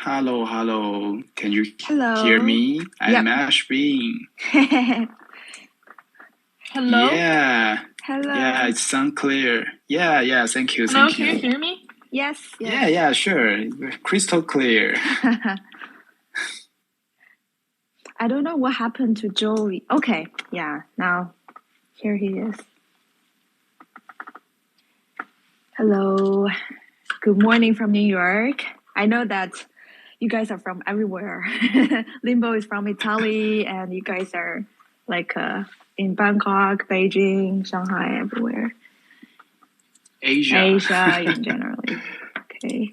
Hello, hello. Can you Hello. hear me? I'm Yep. Ashbin. Hello? Yeah. Hello. Yeah, it sounds clear. Yeah, thank you, Hello, thank can you you. hear me? Yes. Yeah, sure. Crystal clear. I don't know what happened to Joey. Okay, yeah, now here he is. Hello. Good morning from New York. I know that you guys are from everywhere. Limbo is from Italy, and you guys are like in Bangkok, Beijing, Shanghai, everywhere. Asia in generally. Okay.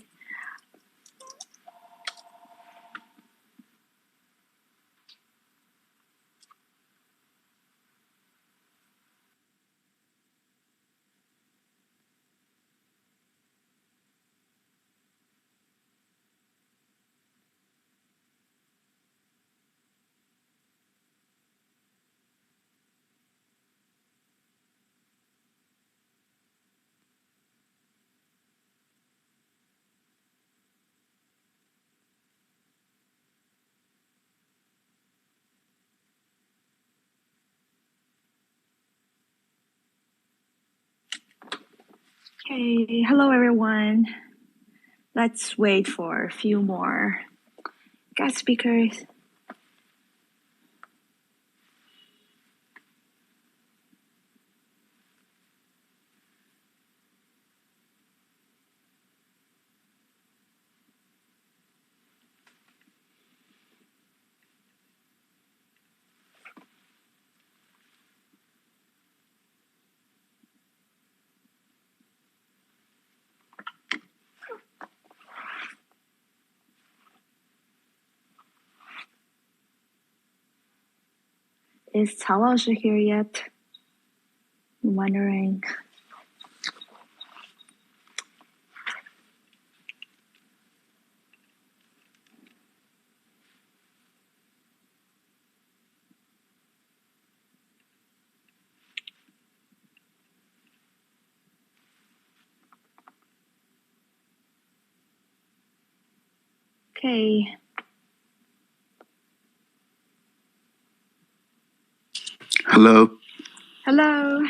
Okay, hello everyone. Let's wait for a few more guest speakers. Is Cao Laoshi here yet? I'm wondering. Okay. Hello. Hello.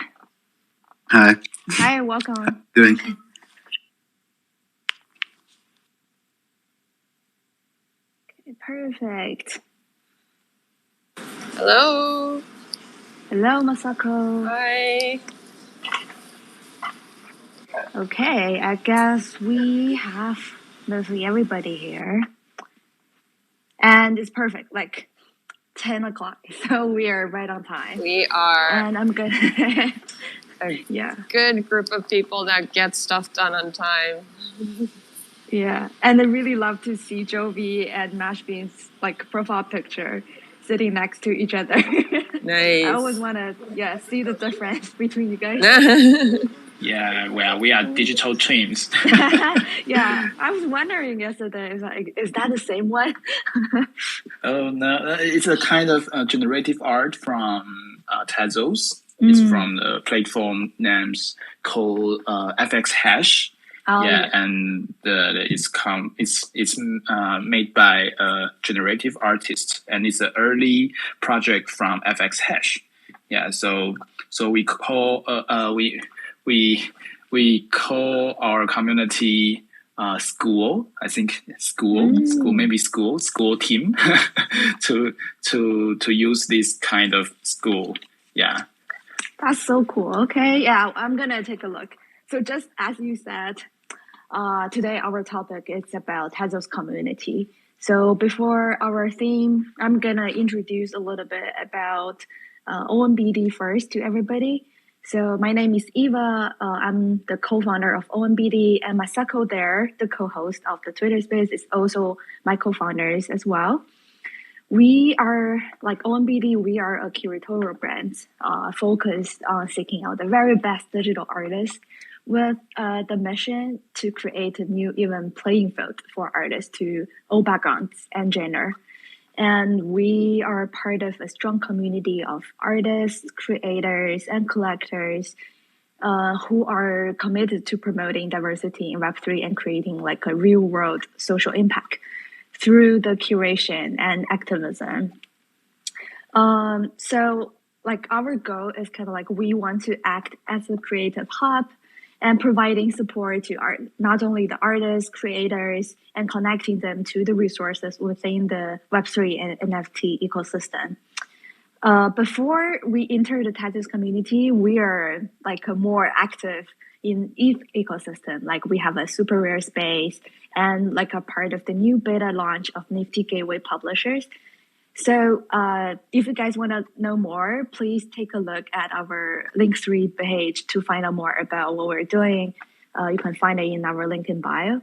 Hi. Hi, welcome. Doing? Okay, perfect. Hello. Hello, Masako. Hi. Okay, I guess we have mostly everybody here. And it's perfect, like 10 o'clock. So we are right on time. We are And I'm gonna a yeah. good group of people that get stuff done on time. Yeah. And I really love to see Jovi and Mashbean's like profile picture sitting next to each other. Nice. I always wanna see the difference between you guys. Yeah, well, we are digital twins. Yeah, I was wondering yesterday, is that the same one? Oh, no. It's a kind of generative art from Tezos. It's from the platform names called FX Hash. Oh, yeah, and it's made by a generative artist, and it's an early project from FX Hash. Yeah, so we call we call our community school. I think school team to use this kind of school. Yeah. That's so cool. Okay, yeah, I'm gonna take a look. So just as you said, today our topic is about Tezos community. So before our theme, I'm gonna introduce a little bit about OMBD first to everybody. So my name is Eva. I'm the co-founder of OMBD, and Masako there, the co-host of the Twitter space, is also my co-founders as well. We are like OMBD. We are a curatorial brand focused on seeking out the very best digital artists with the mission to create a new even playing field for artists to all backgrounds and gender. And we are part of a strong community of artists, creators, and collectors who are committed to promoting diversity in Web3 and creating like a real world social impact. through the curation and activism. So like our goal is kind of like we want to act as a creative hub and providing support to not only the artists, creators, and connecting them to the resources within the Web3 and NFT ecosystem. Before we enter the Tezos community, we are like more active in ETH ecosystem. Like we have a super rare space and like a part of the new beta launch of Nifty Gateway Publishers. So if you guys want to know more, please take a look at our Link3 page to find out more about what we're doing. You can find it in our link in bio.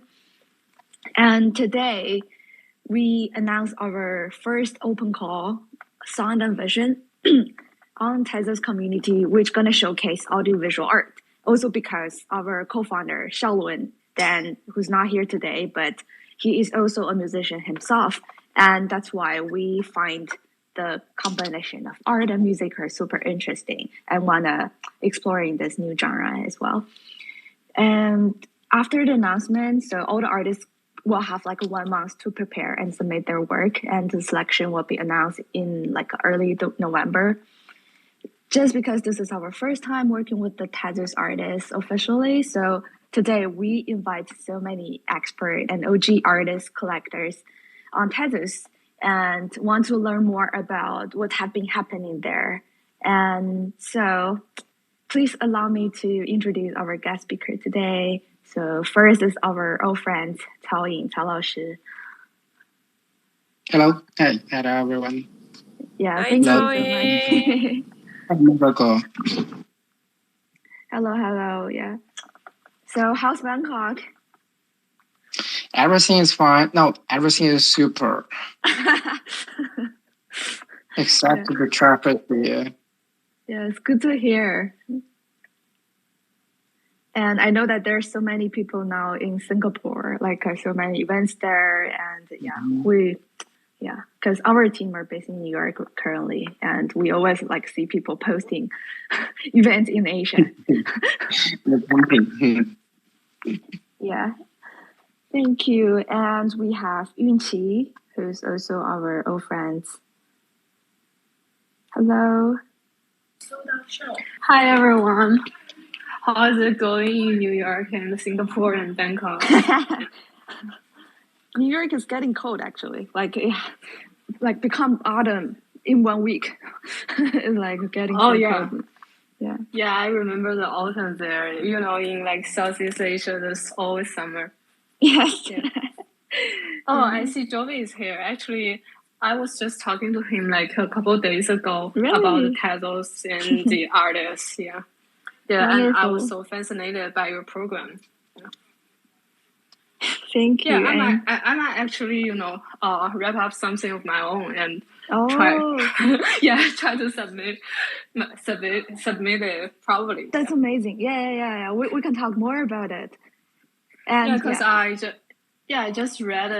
And today, we announced our first open call, Sound and Vision, on Tezos community, which is going to showcase audiovisual art. Also because our co-founder, Xiaolun, Dan, who's not here today, but he is also a musician himself. And that's why we find the combination of art and music are super interesting and want to exploring this new genre as well. And after the announcement, so all the artists will have like 1 month to prepare and submit their work, and the selection will be announced in like early November. Just because this is our first time working with the Tezos artists officially, so today we invite so many expert and OG artists, collectors on Tezos and want to learn more about what have been happening there. And so please allow me to introduce our guest speaker today. So first is our old friend, Cao Ying, Cao 老师. Hello. Hey, hello everyone. Yeah, Hi, thank you so Chloe. much. Hello, yeah. So how's Bangkok? Everything is fine. No, everything is super. Except the traffic here. Yeah, it's good to hear. And I know that there's so many people now in Singapore, like so many events there. And because our team are based in New York currently, and we always like see people posting events in Asia. Yeah, thank you. And we have Yunqi, who's also our old friend. Hello. Hi everyone. How is it going in New York and Singapore and Bangkok? New York is getting cold actually. Like become autumn in 1 week. It's like getting so cold. Yeah. Yeah, I remember the autumn there. You know, in like Southeast Asia, there's always summer. Yes. Yeah. Oh, I see Jovi is here. Actually, I was just talking to him like a couple of days ago about the Tezos and the artists. Yeah. Yeah, Wonderful. and I was so fascinated by your program. Thank you. Yeah, I might actually, wrap up something of my own and try to submit it probably. That's amazing. Yeah. We can talk more about it. And because I just read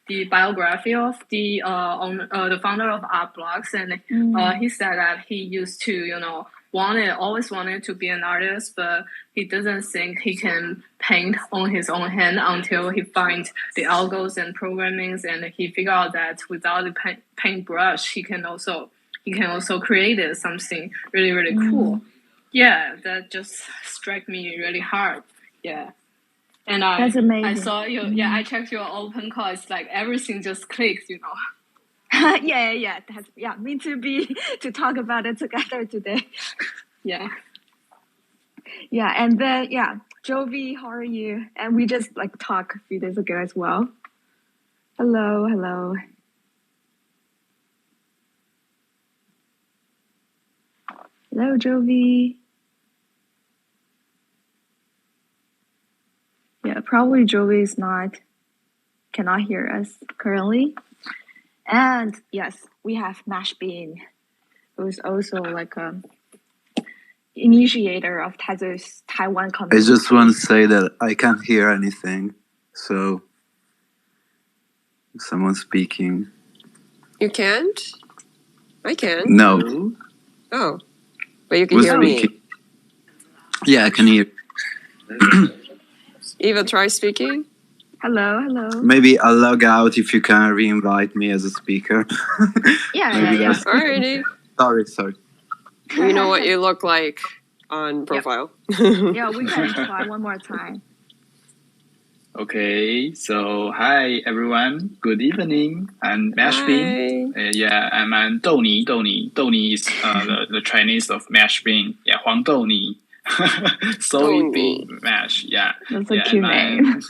the biography of the founder of Art Blocks, and he said that he used to always wanted to be an artist, but he doesn't think he can paint on his own hand until he finds the algos and programmings, and he figured out that without the paintbrush, he can also create something really, really cool. Yeah, that just struck me really hard. Yeah. And that's amazing. I saw you. Yeah, I checked your open call. It's like everything just clicks, Yeah. Me too. To talk about it together today. Yeah. Yeah, and then Jovi, how are you? And we just talked a few days ago as well. Hello. Hello, Jovi. Yeah, probably Jovi cannot hear us currently. And yes, we have Mash Bean, who's also initiator of Tezos Taiwan community. I just want to say that I can't hear anything, so someone's speaking. You can't? I can. No. Oh, but you can hear speaking? me. Yeah, I can hear. Eva, try speaking. Hello. Maybe I'll log out if you can re-invite me as a speaker. Yeah. Alrighty. Sorry. We know what you look like on profile. Yeah, we can try one more time. Okay, so hi everyone. Good evening. I'm Mashbin. I'm Douni. Douni is the Chinese of mash bean. Yeah, Huang Douni. Soybean mash. Yeah. That's a cute name.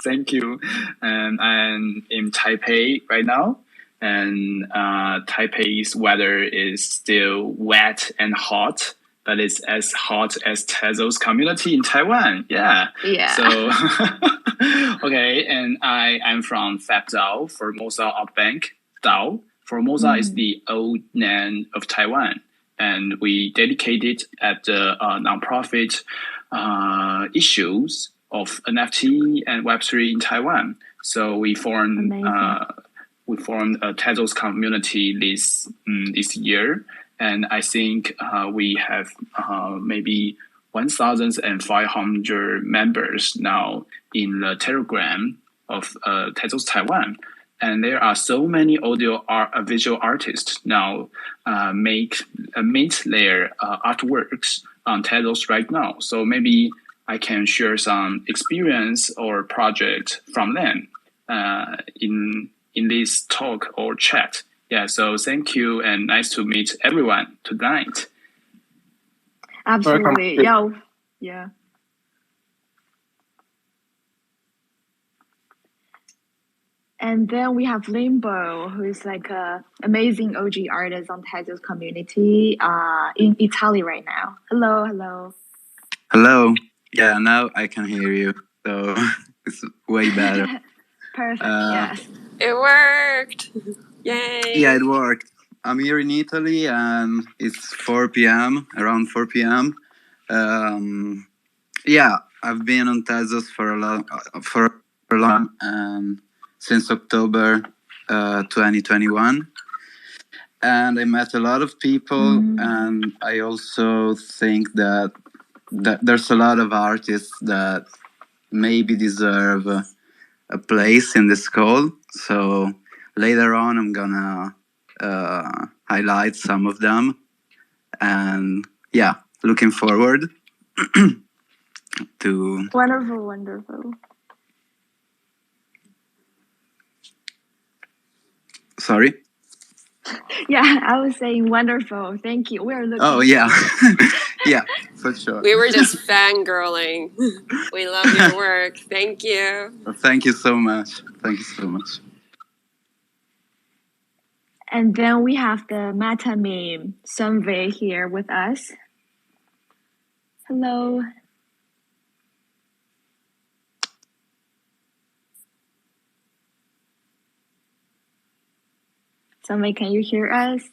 Thank you. And I'm in Taipei right now. And Taipei's weather is still wet and hot, but it's as hot as Tezos community in Taiwan. Yeah. So, okay. And I'm from Fab DAO, Formosa Outbank DAO. Formosa is the old name of Taiwan. And we dedicated at the nonprofit issues of NFT and Web3 in Taiwan. So we formed a Tezos community this year, and I think we have maybe 1,500 members now in the Telegram of Tezos Taiwan. And there are so many visual artists now mint their artworks on Tezos right now. So maybe I can share some experience or project from them in this talk or chat. Yeah, so thank you and nice to meet everyone tonight. Absolutely. Yeah. And then we have Limbo, who is like an amazing OG artist on Tezos community in Italy right now. Hello. Yeah, now I can hear you. So it's way better. Perfect, yes. It worked. Yay. Yeah, it worked. I'm here in Italy and it's 4 p.m., around 4 p.m. Yeah, I've been on Tezos for a long since October 2021. And I met a lot of people, and I also think that there's a lot of artists that maybe deserve a place in this call. So later on, I'm gonna highlight some of them, and yeah, looking forward to. Wonderful. Sorry. Yeah, I was saying wonderful. Thank you. We're looking. Oh yeah, yeah, for sure. We were just fangirling. We love your work. Thank you. Thank you so much. And then we have the meta meme, Sunvei, here with us. Hello. Sunvei, can you hear us?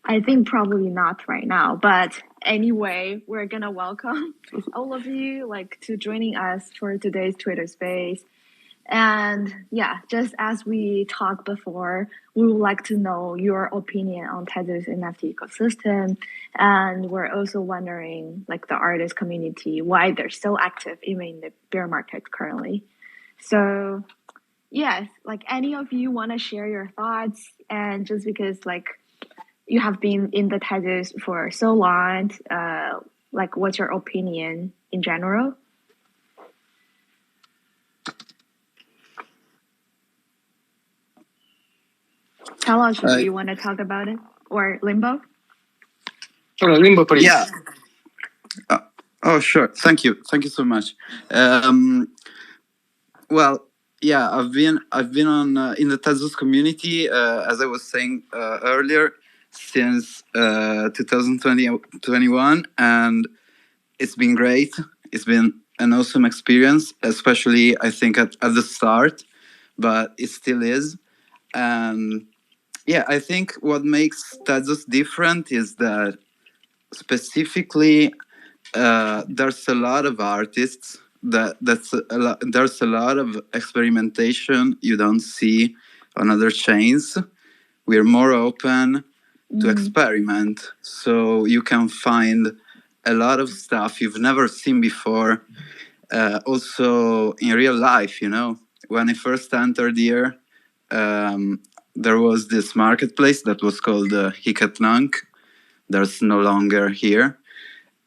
I think probably not right now, but anyway, we're gonna welcome all of you to joining us for today's Twitter space. And yeah, just as we talked before, we would like to know your opinion on Tezos NFT ecosystem, and we're also wondering the artist community, why they're so active even in the bear market currently. So yes, any of you want to share your thoughts, and just because you have been in the Tezos for so long, what's your opinion in general? Tezos, do you want to talk about it? Or Limbo? Limbo, please. Yeah. Oh, sure. Thank you so much. Well, yeah, I've been on in the Tezos community, as I was saying earlier, since 2021, and it's been great. It's been an awesome experience, especially I think at the start, but it still is. And yeah, I think what makes Tezos different is that specifically there's a lot of artists. There's a lot of experimentation you don't see on other chains. We're more open to experiment, so you can find a lot of stuff you've never seen before. Also in real life, when I first entered here, there was this marketplace that was called Hikatnank. There's no longer here.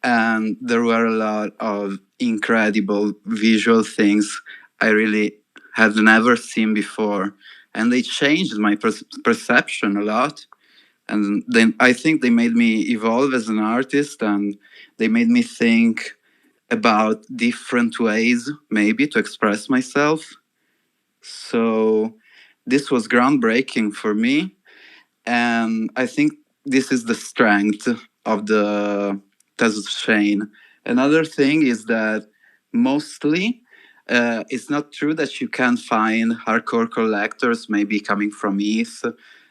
And there were a lot of incredible visual things I really had never seen before. And they changed my perception a lot. And then I think they made me evolve as an artist, and they made me think about different ways maybe to express myself. So this was groundbreaking for me, and I think this is the strength of the Tezos chain. Another thing is that mostly it's not true that you can find hardcore collectors maybe coming from ETH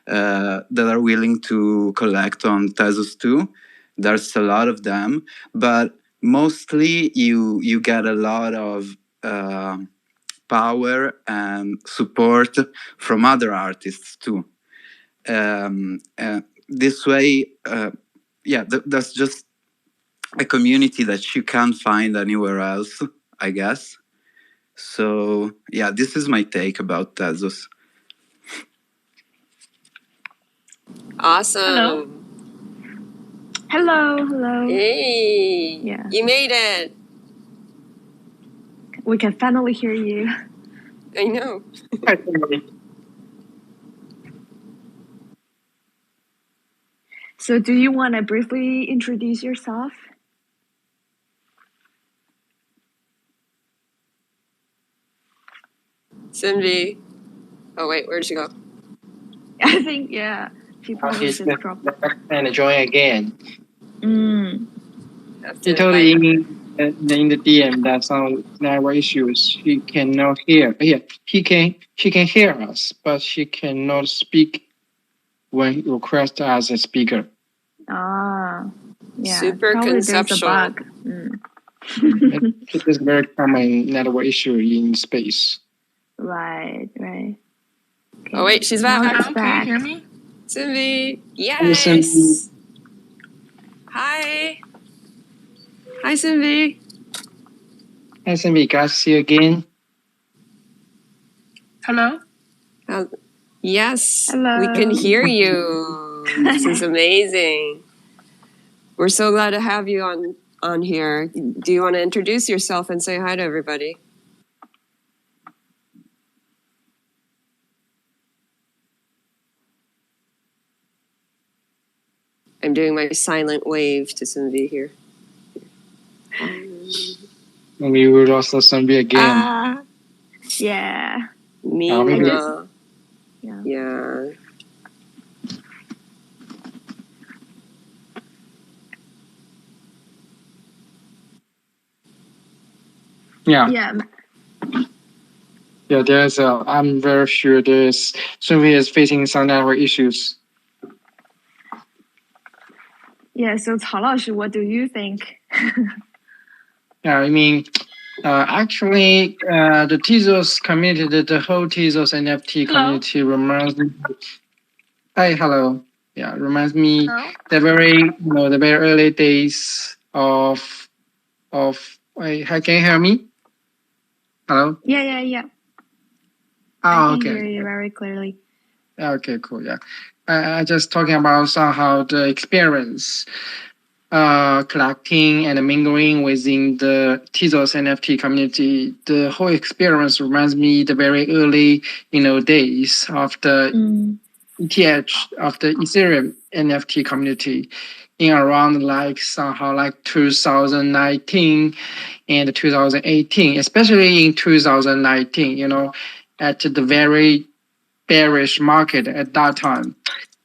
that are willing to collect on Tezos too. There's a lot of them, but mostly you get a lot of power and support from other artists too. This way, that's just a community that you can't find anywhere else, I guess. So yeah, this is my take about Tezos. Awesome. Hello. Hey. Yeah. You made it. We can finally hear you. I know. Hi, Kimberly. So do you want to briefly introduce yourself? Cindy. Oh, wait, where'd she go? I think, yeah. She probably He's just dropped. and join again. Have He to told invite her. in the DM that some network issues she cannot hear. Yeah, she can hear us, but she cannot speak when requested as a speaker. Ah, yeah. Super probably conceptual. There's a bug. It is a very common network issue in space. Right. Okay. Oh, wait, she's Now back. it's back. Can you hear me? Cindy. Hello, Cindy. Yes. Hi. Hi, Cindy. Hi, Cindy. Glad to see you again. Hello? Yes, Hello. we can hear you. This is amazing. We're so glad to have you on here. Do you want to introduce yourself and say hi to everybody? I'm doing my silent wave to Cindy here. We will also Cindy again. Yeah. Nina. Yeah. Yeah. Yeah. There's I'm very sure Cindy is facing some network issues. Yeah. So 曹老师, what do you think? Yeah, I mean, actually, the Tezos community, the whole Tezos NFT community reminds me. Hi, hello. Yeah, reminds me the very early days of. Wait, can you hear me? Hello. Yeah. Oh, I can okay. hear you very clearly. Okay, cool. Yeah, I just talking about somehow the experience. Collecting and mingling within the Tezos NFT community. The whole experience reminds me the very early, days of the ETH, of the Ethereum NFT community in around somehow 2019 and 2018, especially in 2019, at the very bearish market at that time.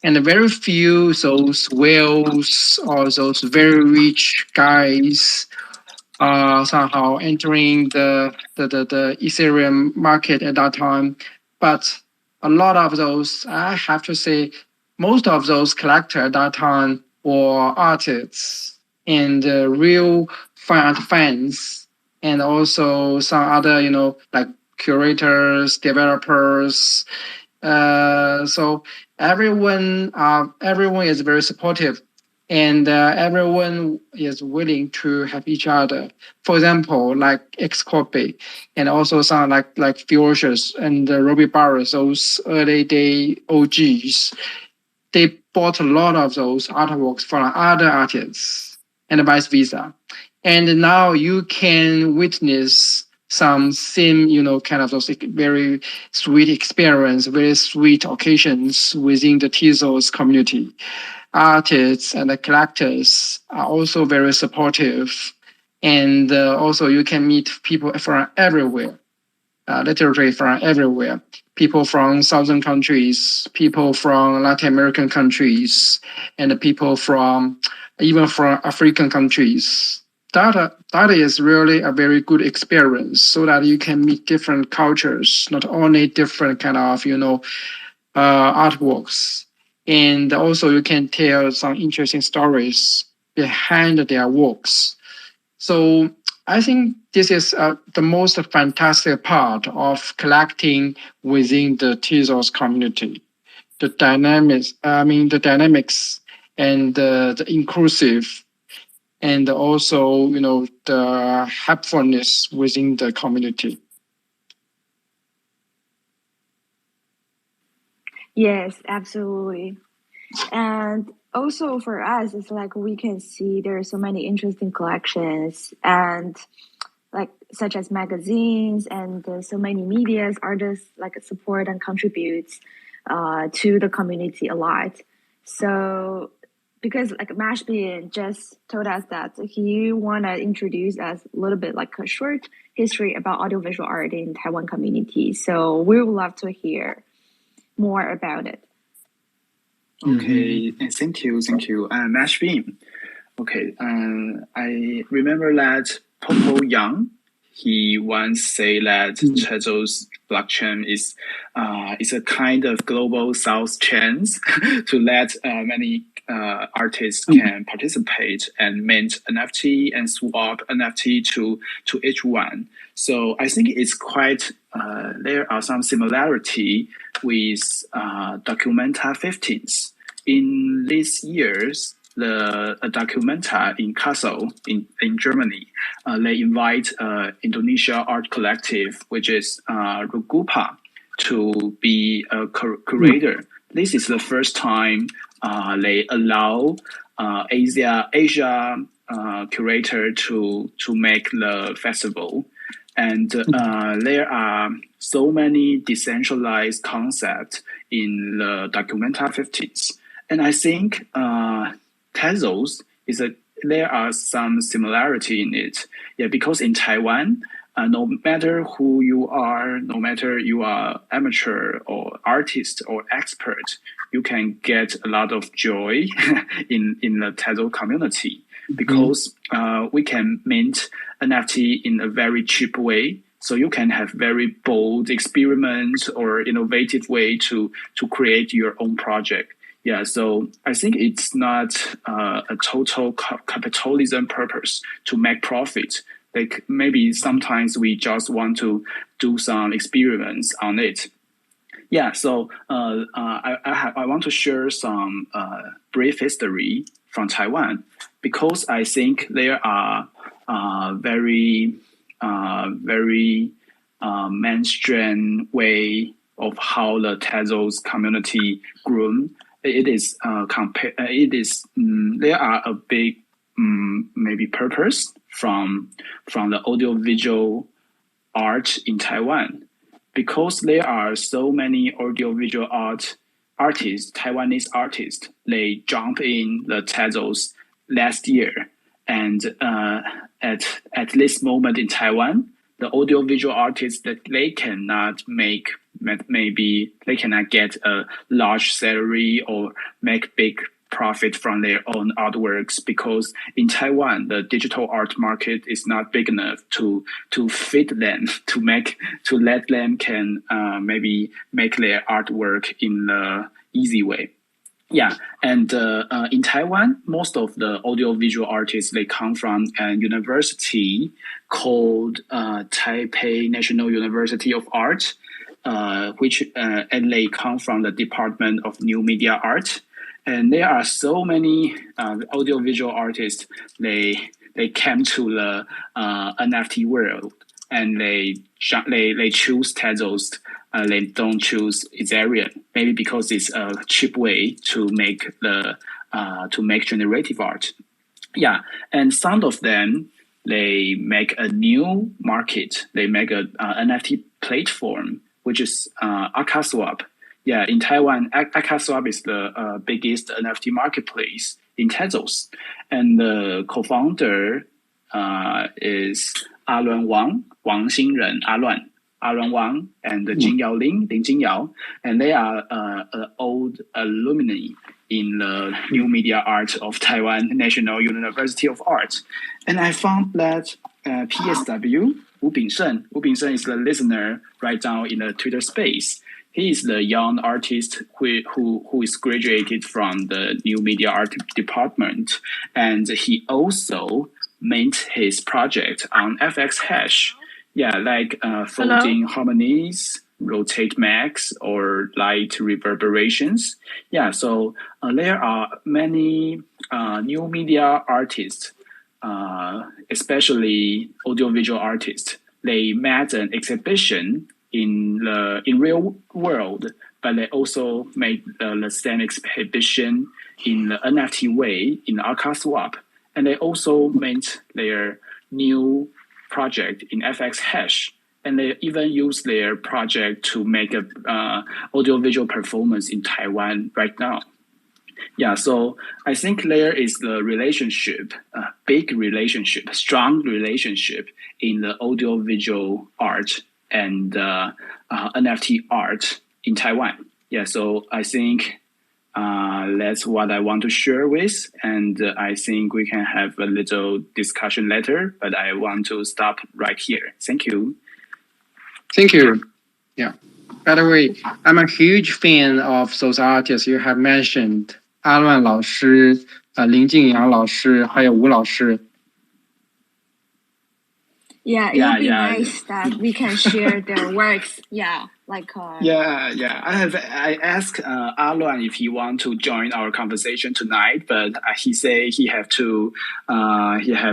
And very few those whales or those very rich guys somehow entering the Ethereum market at that time. But a lot of those, I have to say, most of those collectors at that time were artists and real fans, and also some other, like curators, developers, So everyone is very supportive, and everyone is willing to help each other. For example, like Xcopy, and also some like Fusions and Ruby Barres, those early day OGs. They bought a lot of those artworks from other artists, and vice versa. And now you can witness some same, kind of those very sweet experience, very sweet occasions within the Tezos community. Artists and the collectors are also very supportive. And also you can meet people from everywhere, literally from everywhere. People from southern countries, people from Latin American countries, and people from even from African countries. That is really a very good experience, so that you can meet different cultures, not only different kind of artworks, and also you can tell some interesting stories behind their works. So I think this is the most fantastic part of collecting within the Tezos community. The dynamics, and the inclusive, and also, the helpfulness within the community. Yes, absolutely. And also for us, it's like we can see there are so many interesting collections, and like such as magazines and so many medias artists like support and contributes to the community a lot. So because like Mashbean just told us that he wanna introduce us a little bit like a short history about audiovisual art in Taiwan community. So we would love to hear more about it. Okay, thank you. Mash Beam. Okay, I remember that Popo Yang, he once said that Tezos blockchain is a kind of global south chain to let many artists can participate and mint NFT and swap NFT to each one. So I think it's quite there are some similarity with Documenta 15s. In these years, the Documenta in Kassel in Germany, they invite Indonesia art collective, which is Rugupa, to be a curator. This is the first time they allow Asia curator to make the festival. And there are so many decentralized concepts in the Documenta 15s. And I think Tezos there are some similarity in it. Yeah, because in Taiwan, no matter who you are, no matter you are amateur or artist or expert, you can get a lot of joy in the Tezos community, because we can mint NFT in a very cheap way. So you can have very bold experiments or innovative way to create your own project. Yeah, so I think it's not a total capitalism purpose to make profit. Like maybe sometimes we just want to do some experiments on it. Yeah, so I want to share some brief history from Taiwan, because I think there are very mainstream way of how the Tezos community grew. It is there are a big maybe purpose from the audiovisual art in Taiwan, because there are so many audiovisual artists, Taiwanese artists. They jump in the Tezos last year, and at this moment in Taiwan, the audiovisual artists that they cannot make, maybe they cannot get a large salary or make big profit from their own artworks, because in Taiwan the digital art market is not big enough to fit them to let them can maybe make their artwork in the easy way. Yeah, and in Taiwan, most of the audiovisual artists, they come from a university called Taipei National University of Art. and they come from the Department of New Media Art. And there are so many audiovisual artists. They came to the NFT world, and they choose Tezos. They don't choose Ethereum, maybe because it's a cheap way to make generative art. Yeah, and some of them, they make a new market. They make a NFT platform, which is Akaswap. Yeah, in Taiwan, Akaswap is the biggest NFT marketplace in Tezos, and the co-founder is Aluan Wang Xingren, Aluan Wang, and Jingyao Lin Jingyao, and they are old alumni in the New Media Art of Taiwan National University of Art. And I found that PSW, Wu Bingsheng is the listener right now in the Twitter space. He is the young artist who is graduated from the New Media Art department, and he also made his project on FX Hash. Yeah, like folding harmonies, rotate max, or light reverberations. Yeah, so there are many new media artists, especially audiovisual artists. They met an exhibition in real world, but they also made the same exhibition in the NFT way in Akaswap, and they also made their new project in FX Hash, and they even use their project to make a audiovisual performance in Taiwan right now. Yeah, so I think there is the relationship, big relationship, strong relationship in the audiovisual art and NFT art in Taiwan. Yeah, so I think that's what I want to share with, and I think we can have a little discussion later, but I want to stop right here. Thank you. Thank you. Yeah. By the way, I'm a huge fan of those artists you have mentioned. 阿乱老师、林静阳老师，还有吴老师。Yeah, it would be nice that we can share their works. Yeah, like. I asked Aluan if he want to join our conversation tonight, but he say he have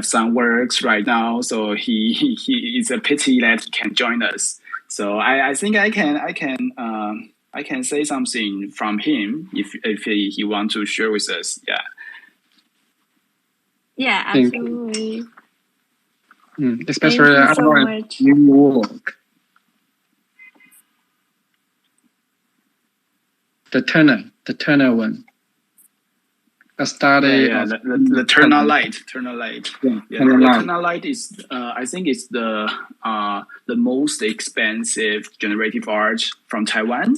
some works right now, so he it's a pity that he can't join us. So I think I can say something from him if he want to share with us. Yeah. Yeah, absolutely. Especially Thank you so much. New work. The Turner one. A study of the Turner Light. Yeah, the Turner Light is I think it's the most expensive generative art from Taiwan,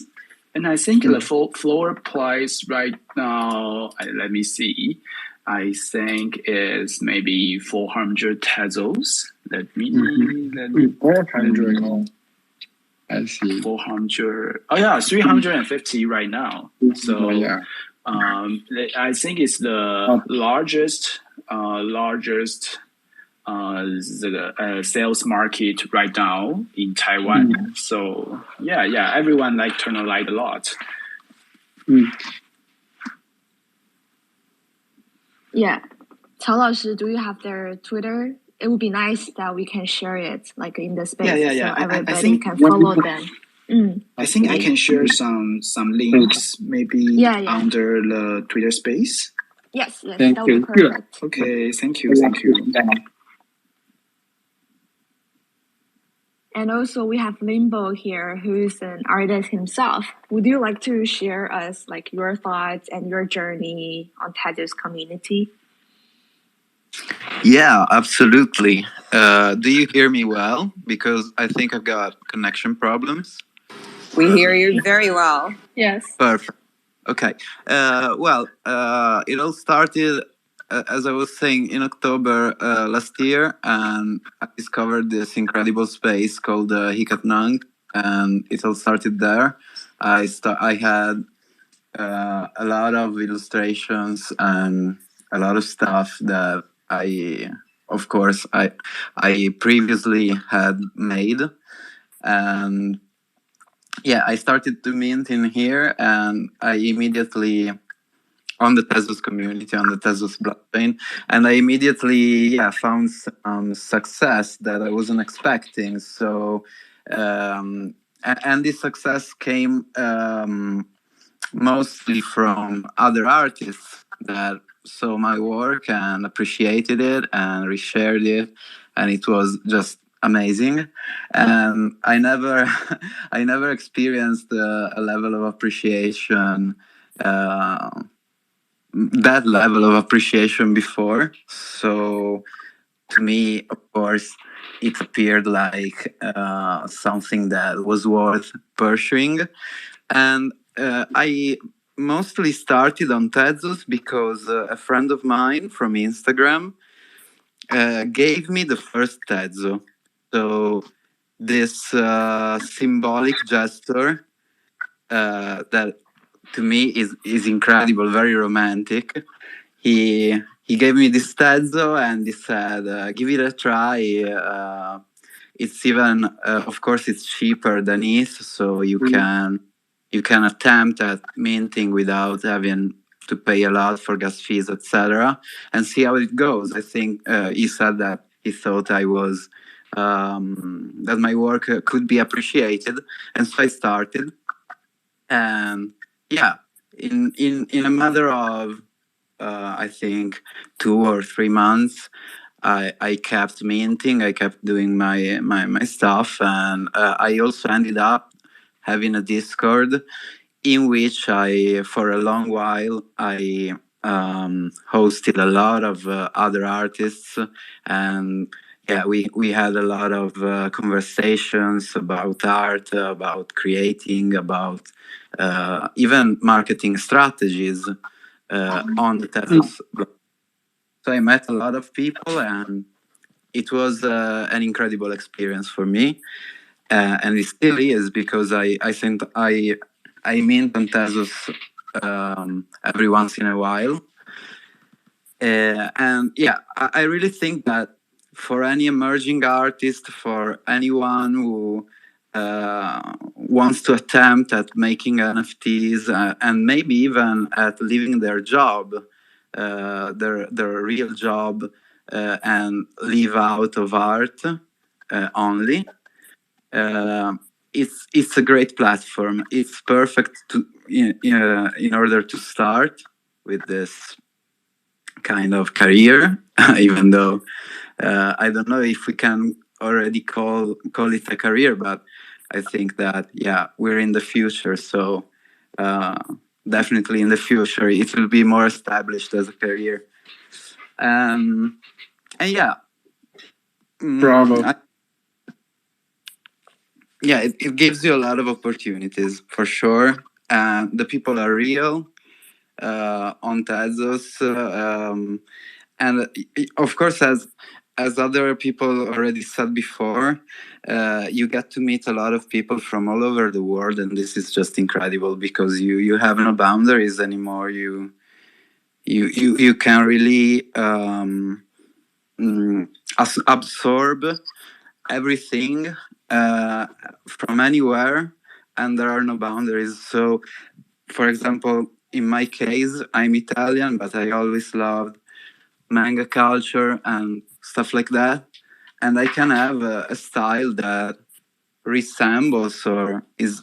and I think the floor price right now. Let me see. I think is maybe 400 Tezos. Let me 400. I see. 400. Oh yeah, 350 right now. So yeah. I think it's the largest sales market right now in Taiwan. So yeah, everyone like Turner Light a lot. Yeah. 曹老师, do you have their Twitter? It would be nice that we can share it like in the space so everybody can follow them. I think I can share some links maybe under the Twitter space. Yes, that would be perfect. Okay, thank you. And also we have Limbo here, who is an artist himself. Would you like to share us like your thoughts and your journey on Tezos community? Yeah, absolutely. Do you hear me well? Because I think I've got connection problems. We hear you very well. Yes. Perfect. Okay. It all started, as I was saying, in October last year, and I discovered this incredible space called Hikat Nang, and it all started there. I had a lot of illustrations and a lot of stuff that I previously had made, and I started to mint in here, and I immediately on the Tezos community, on the Tezos blockchain, and I immediately found some success that I wasn't expecting. So, and this success came mostly from other artists that saw my work and appreciated it and reshared it, and it was just amazing. And I never I never experienced a level of appreciation, that level of appreciation before. So to me, of course, it appeared like something that was worth pursuing. And I mostly started on Tezos because a friend of mine from Instagram gave me the first Tezo. So this symbolic gesture that to me is incredible, very romantic. He gave me this Tezo and he said, "Give it a try. It's even, of course, it's cheaper than ETH, so you can attempt at minting without having to pay a lot for gas fees, etc., and see how it goes." I think he said that he thought I was that my work could be appreciated, and so I started. And in a matter of I think 2 or 3 months, I kept minting, I kept doing my stuff, and I also ended up having a Discord in which for a long while, I hosted a lot of other artists, and we had a lot of conversations about art, about creating, about even marketing strategies on the Tezos blog. So I met a lot of people, and it was an incredible experience for me, and it still is, because I think I mint on Tezos every once in a while, and I really think that for any emerging artist, for anyone who wants to attempt at making NFTs, and maybe even at leaving their job, their real job, and live out of art only. It's a great platform. It's perfect in order to start with this kind of career, even though I don't know if we can already call it a career, but I think that we're in the future, so definitely in the future it will be more established as a career. And Bravo. It gives you a lot of opportunities, for sure. The people are real on Tezos, and of course, as other people already said before, you get to meet a lot of people from all over the world, and this is just incredible, because you have no boundaries anymore. You can really absorb everything from anywhere, and there are no boundaries. So, for example, in my case, I'm Italian, but I always loved manga culture and stuff like that, and I can have a style that resembles or is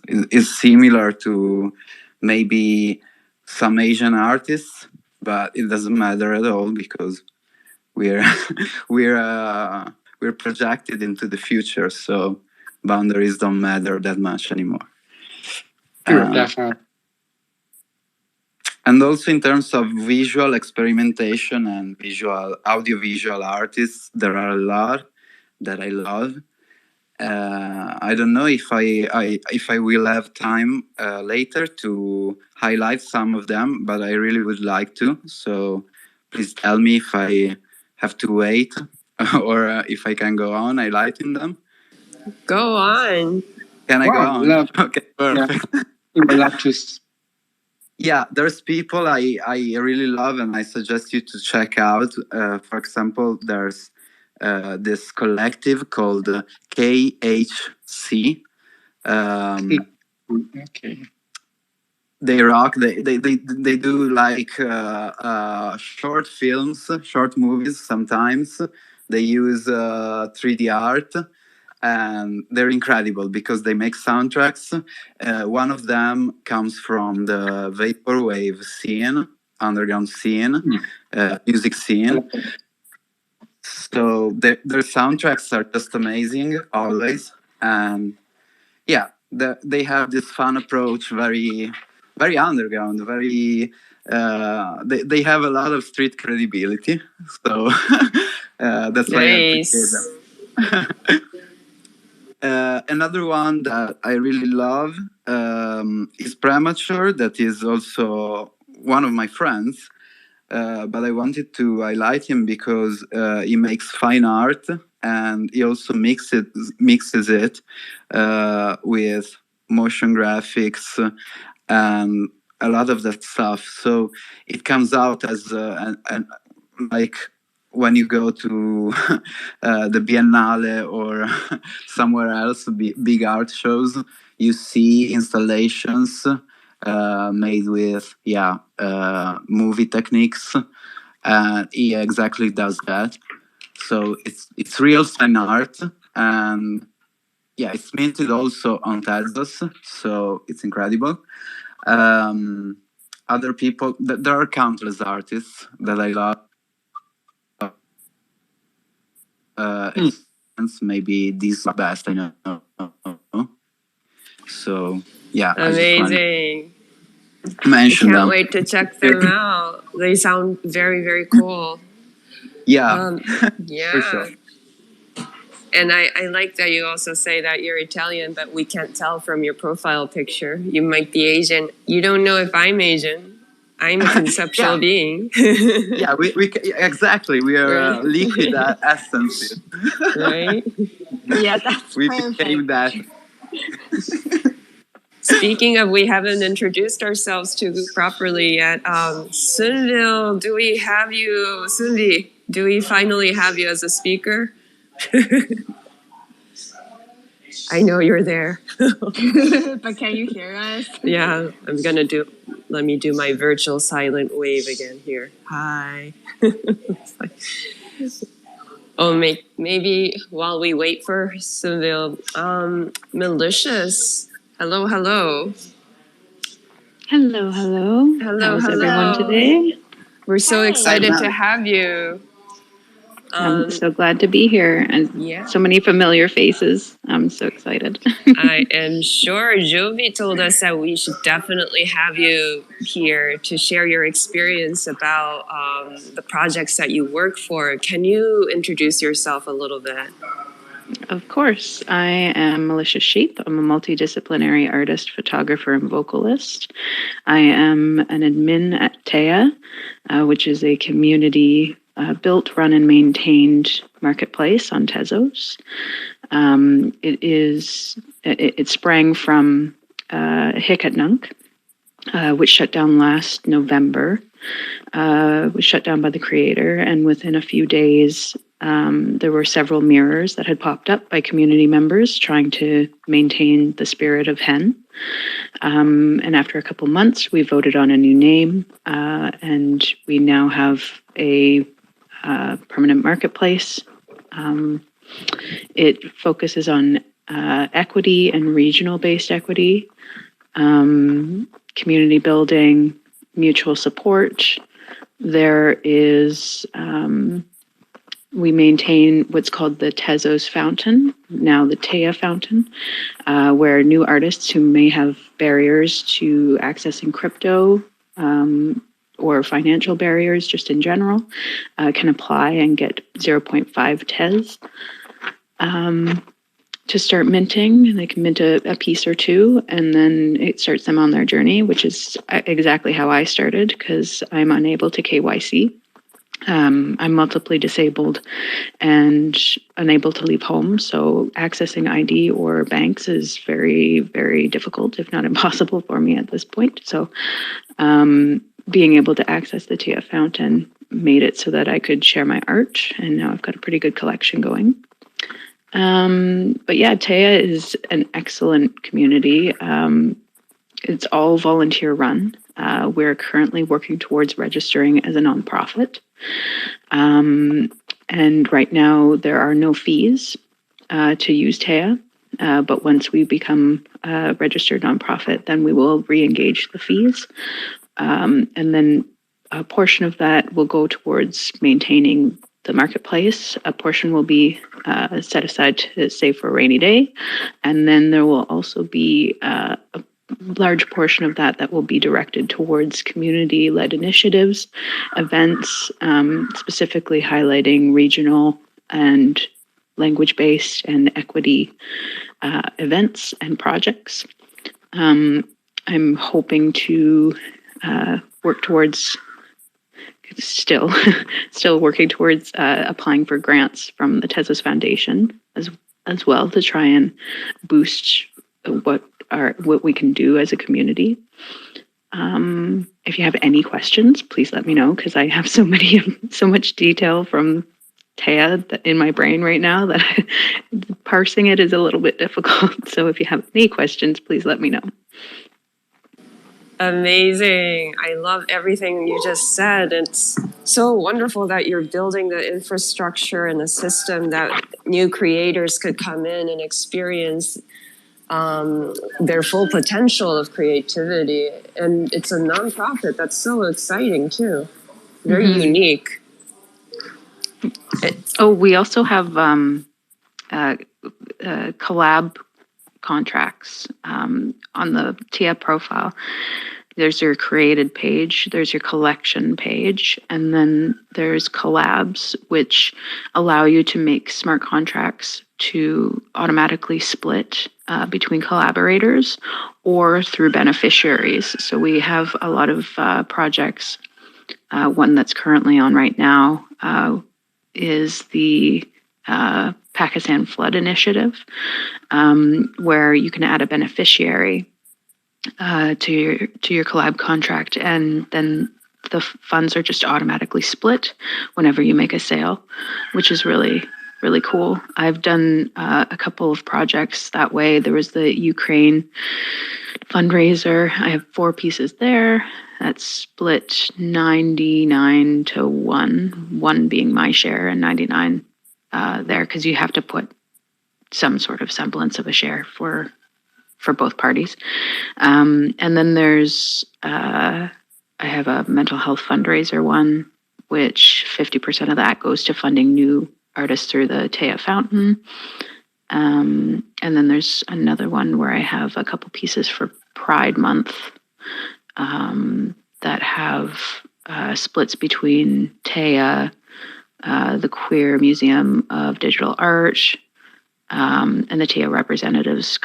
similar to maybe some Asian artists, but it doesn't matter at all, because we're we're projected into the future, so boundaries don't matter that much anymore. Sure, definitely. And also in terms of visual experimentation and audiovisual artists, there are a lot that I love. I don't know if I will have time later to highlight some of them, but I really would like to. So please tell me if I have to wait or if I can go on highlighting them. Go on. Can I go on? Okay, perfect. Yeah, there's people I really love and I suggest you to check out. For example, there's this collective called KHC. Okay. They rock. They do like short films, short movies. Sometimes they use 3D art, and they're incredible because they make soundtracks. One of them comes from the vaporwave scene, underground scene, music scene. So their soundtracks are just amazing always, and yeah, they have this fun approach, very underground, very. They have a lot of street credibility, so that's why I appreciate Nice. them. Another one that I really love is Premature. That is also one of my friends, but I wanted to highlight him because he makes fine art and he also mixes it with motion graphics and a lot of that stuff. So it comes out as like when you go to the Biennale or somewhere else, big art shows, you see installations made with movie techniques, and he exactly does that. So it's real fine art, and yeah, it's minted also on Tezos, so it's incredible. Other people, there are countless artists that I love. Maybe these are best, I know. So yeah, Amazing. I just want to mention I can't them. wait to check them out. They sound very, very cool. Yeah, Yeah. for sure. And I like that you also say that you're Italian, but we can't tell from your profile picture. You might be Asian. You don't know if I'm Asian. I'm a conceptual being. Yeah, exactly. We are Right. liquid essences. Right? Yeah, that's We perfect. became that. Speaking of, we haven't introduced ourselves to properly yet. Sunville, do we have you? Sunvi, do we finally have you as a speaker? I know you're there. But can you hear us? Yeah, let me do my virtual silent wave again here. Hi. Oh, maybe while we wait for Sunville, Malicious. Hello. Hello, hello. How's everyone today? We're so excited to have you. I'm so glad to be here and so many familiar faces. I'm so excited. I am sure Jovi told us that we should definitely have you here to share your experience about the projects that you work for. Can you introduce yourself a little bit? Of course, I am Malicious Sheep. I'm a multidisciplinary artist, photographer, and vocalist. I am an admin at Tea, which is a community built, run, and maintained marketplace on Tezos. It sprang from Hikatnunk, which shut down last November. Was shut down by the creator, and within a few days, there were several mirrors that had popped up by community members trying to maintain the spirit of Hen. And after a couple months, we voted on a new name, and we now have a permanent marketplace. It focuses on equity and regional-based equity, community building, mutual support. There is, we maintain what's called the Tezos Fountain, now the Tea Fountain, where new artists who may have barriers to accessing crypto or financial barriers just in general can apply and get 0.5 Tez. To start minting, they can mint a piece or two, and then it starts them on their journey, which is exactly how I started because I'm unable to KYC. I'm multiply disabled and unable to leave home, so accessing ID or banks is very, very difficult, if not impossible for me at this point. So being able to access the Tia Fountain made it so that I could share my art, and now I've got a pretty good collection going. But yeah, Taya is an excellent community. It's all volunteer run. We're currently working towards registering as a nonprofit. And right now there are no fees to use Taya. But once we become a registered nonprofit, then we will re-engage the fees. And then a portion of that will go towards maintaining the marketplace. A portion will be set aside to save for a rainy day. And then there will also be a large portion of that will be directed towards community-led initiatives, events, specifically highlighting regional and language-based and equity events and projects. I'm hoping to work towards still working towards applying for grants from the Tezos Foundation as well to try and boost what we can do as a community. If you have any questions, please let me know, because I have so much detail from Taya in my brain right now that parsing it is a little bit difficult. So if you have any questions, please let me know. Amazing. I love everything you just said. It's so wonderful that you're building the infrastructure and the system that new creators could come in and experience their full potential of creativity. And it's a nonprofit. That's so exciting too. Very unique. We also have collab contracts on the TIA profile. There's your created page, there's your collection page, and then there's collabs, which allow you to make smart contracts to automatically split between collaborators or through beneficiaries. So we have a lot of projects. One that's currently on right now is the Pakistan Flood Initiative, where you can add a beneficiary to your collab contract, and then the funds are just automatically split whenever you make a sale, which is really, really cool. I've done a couple of projects that way. There was the Ukraine fundraiser. I have 4 pieces there. That's split 99 to 1 being my share and 99 there, because you have to put some sort of semblance of a share for both parties. And then there's I have a mental health fundraiser one, which 50% of that goes to funding new artists through the Taya Fountain. And then there's another one where I have a couple pieces for Pride Month that have splits between Taya, the Queer Museum of Digital Art, and the Taya representatives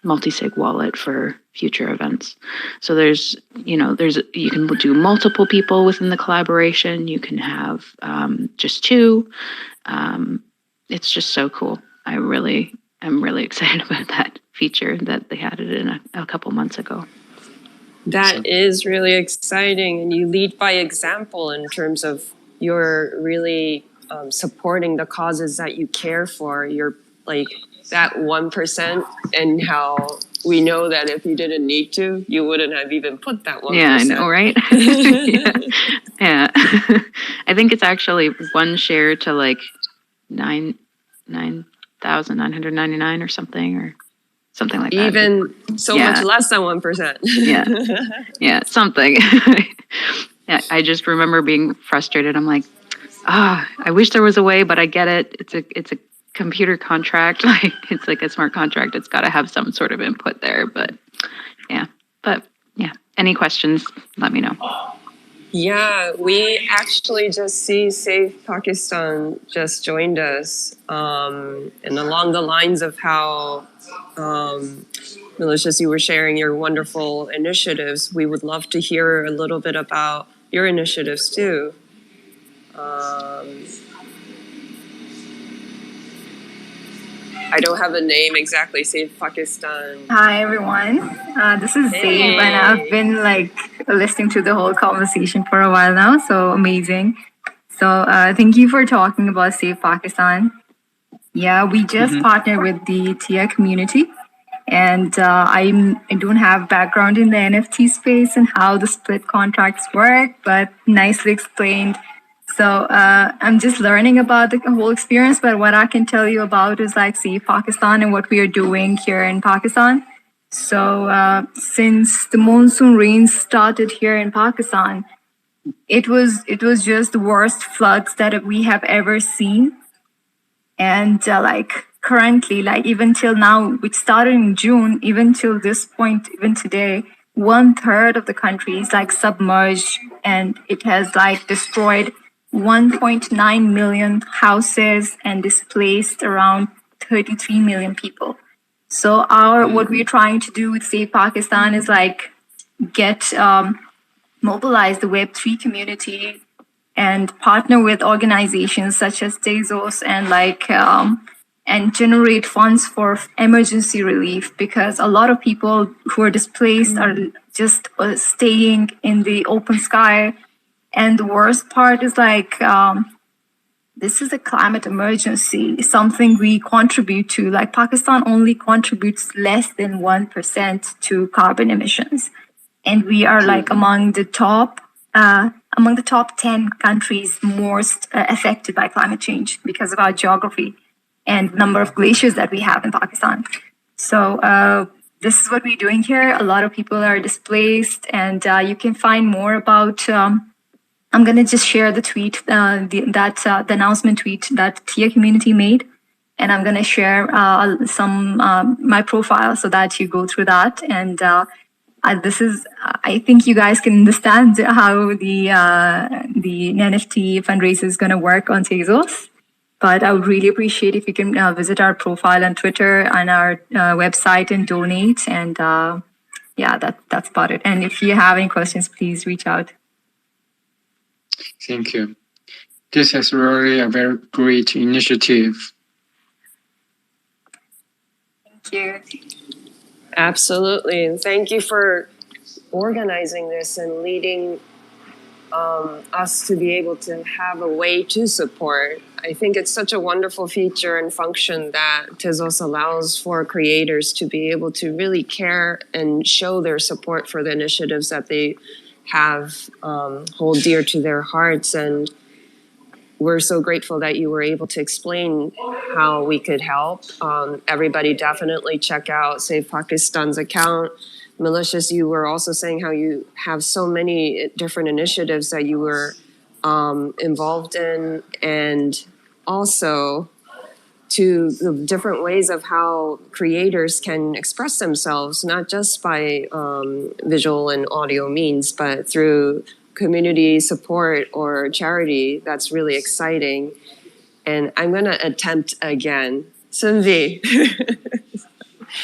multi-sig wallet for future events. So there's you can do multiple people within the collaboration. You can have just 2. It's just so cool. I'm really excited about that feature that they added in a couple months ago. That is really exciting, and you lead by example in terms of you're really supporting the causes that you care for. You're like that 1%, and how we know that if you didn't need to, you wouldn't have even put that 1%. Yeah, I know, right? yeah. I think it's actually 1 share to like 9,999 or something like that. Even so much less than 1%. yeah, something. Yeah, I just remember being frustrated. I'm like, I wish there was a way, but I get it. It's a computer contract. Like, it's like a smart contract. It's got to have some sort of input there. But yeah. Any questions? Let me know. Yeah, we actually just see Save Pakistan just joined us, and along the lines of how Malicious, you were sharing your wonderful initiatives. We would love to hear a little bit about your initiatives too. I don't have a name exactly. Save Pakistan. Hi everyone, this is Save, and I've been listening to the whole conversation for a while now. So amazing. So thank you for talking about Save Pakistan. Yeah, we just partnered with the TIA community, and I don't have background in the NFT space and how the split contracts work, but nicely explained. So I'm just learning about the whole experience, but what I can tell you about is like, see, Pakistan and what we are doing here in Pakistan. So since the monsoon rains started here in Pakistan, it was just the worst floods that we have ever seen. And like currently, like even till now, which started in June, even till this point, even today, 1/3 of the country is like submerged, and it has like destroyed 1.9 million houses and displaced around 33 million people. So what we're trying to do with Save Pakistan is like get mobilize the Web3 community and partner with organizations such as Tezos and and generate funds for emergency relief, because a lot of people who are displaced are just staying in the open sky. And the worst part is like this is a climate emergency, something we contribute to. Like Pakistan only contributes less than 1% to carbon emissions, and we are like among the top 10 countries most affected by climate change because of our geography and number of glaciers that we have in Pakistan. So this is what we're doing here. A lot of people are displaced, and you can find more about. I'm gonna just share the tweet, the announcement tweet that TIA community made, and I'm gonna share some my profile so that you go through that. And this is, I think you guys can understand how the NFT fundraiser is gonna work on Tezos. But I would really appreciate if you can visit our profile on Twitter and our website and donate. And yeah, that's about it. And if you have any questions, please reach out. Thank you. This is really a very great initiative. Thank you. Absolutely. And thank you for organizing this and leading us to be able to have a way to support. I think it's such a wonderful feature and function that Tezos allows for creators to be able to really care and show their support for the initiatives that they have hold dear to their hearts. And we're so grateful that you were able to explain how we could help. Everybody definitely check out Save Pakistan's account. Malicious, you were also saying how you have so many different initiatives that you were involved in, and also to the different ways of how creators can express themselves, not just by visual and audio means, but through community support or charity. That's really exciting. And I'm going to attempt again. Sunvi,